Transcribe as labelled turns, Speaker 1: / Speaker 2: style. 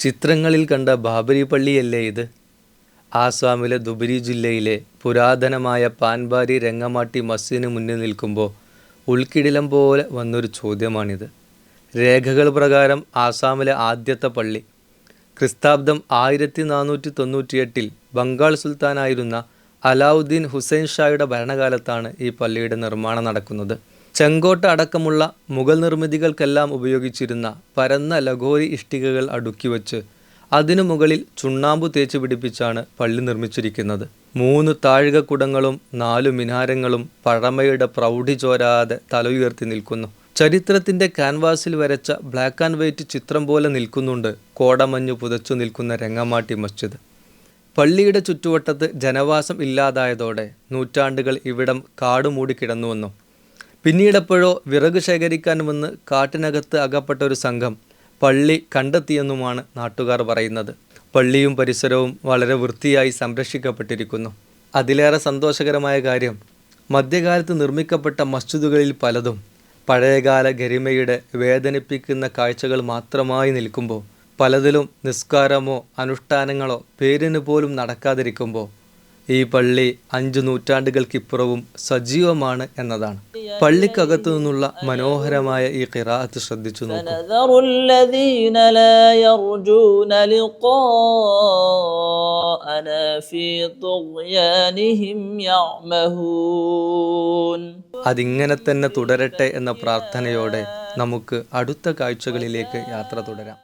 Speaker 1: ചിത്രങ്ങളിൽ കണ്ട ബാബരി പള്ളിയല്ലേ ഇത്? ആസാമിലെ ധുബരി ജില്ലയിലെ പുരാതനമായ പാൻബാരി രംഗമാട്ടി മസ്ജിദിന് മുന്നിൽ നിൽക്കുമ്പോൾ ഉൾക്കിടിലം പോലെ വന്നൊരു ചോദ്യമാണിത്. രേഖകൾ പ്രകാരം ആസാമിലെ ആദ്യത്തെ പള്ളി ക്രിസ്താബ്ദം 1498 ബംഗാൾ സുൽത്താനായിരുന്ന അലാവുദ്ദീൻ ഹുസൈൻ ഷായുടെ ഭരണകാലത്താണ് ഈ പള്ളിയുടെ നിർമ്മാണം നടക്കുന്നത്. ചെങ്കോട്ട അടക്കമുള്ള മുഗൾ നിർമ്മിതികൾക്കെല്ലാം ഉപയോഗിച്ചിരുന്ന പരന്ന ലഗോരി ഇഷ്ടികകൾ അടുക്കി വച്ച് അതിനു മുകളിൽ ചുണ്ണാമ്പു തേച്ച് പിടിപ്പിച്ചാണ് പള്ളി നിർമ്മിച്ചിരിക്കുന്നത്. 3 താഴികക്കുടങ്ങളും 4 മിനാരങ്ങളും പഴമയുടെ പ്രൗഢി ചോരാതെ തലയുയർത്തി നിൽക്കുന്നു. ചരിത്രത്തിൻ്റെ ക്യാൻവാസിൽ വരച്ച ബ്ലാക്ക് ആൻഡ് വൈറ്റ് ചിത്രം പോലെ നിൽക്കുന്നുണ്ട് കോടമഞ്ഞു പുതച്ചു നിൽക്കുന്ന രംഗമാട്ടി മസ്ജിദ്. പള്ളിയുടെ ചുറ്റുവട്ടത്ത് ജനവാസം ഇല്ലാതായതോടെ നൂറ്റാണ്ടുകൾ ഇവിടം കാടുമൂടി കിടന്നുവെന്നും പിന്നീടെപ്പോഴോ വിറക് ശേഖരിക്കാൻ വന്ന് കാട്ടിനകത്ത് അകപ്പെട്ട ഒരു സംഘം പള്ളി കണ്ടെത്തിയെന്നുമാണ് നാട്ടുകാർ പറയുന്നത്. പള്ളിയും പരിസരവും വളരെ വൃത്തിയായി സംരക്ഷിക്കപ്പെട്ടിരിക്കുന്നു. അതിലേറെ സന്തോഷകരമായ കാര്യം, മധ്യകാലത്ത് നിർമ്മിക്കപ്പെട്ട മസ്ജിദുകളിൽ പലതും പഴയകാല ഗരിമയുടെ വേദനിപ്പിക്കുന്ന കാഴ്ചകൾ മാത്രമായി നിൽക്കുമ്പോൾ, പലതിലും നിസ്കാരമോ അനുഷ്ഠാനങ്ങളോ പേരിന് പോലും നടക്കാതിരിക്കുമ്പോൾ ഈ പള്ളി 5 നൂറ്റാണ്ടുകൾക്കിപ്പുറവും സജീവമാണ് എന്നതാണ്. പള്ളിക്കകത്തു നിന്നുള്ള മനോഹരമായ ഈ ഖിറാഅത്ത് ശ്രദ്ധിച്ചു നോക്കൂ. അതിങ്ങനെ തന്നെ തുടരട്ടെ എന്ന പ്രാർത്ഥനയോടെ നമുക്ക് അടുത്ത കാഴ്ചകളിലേക്ക് യാത്ര തുടരാം.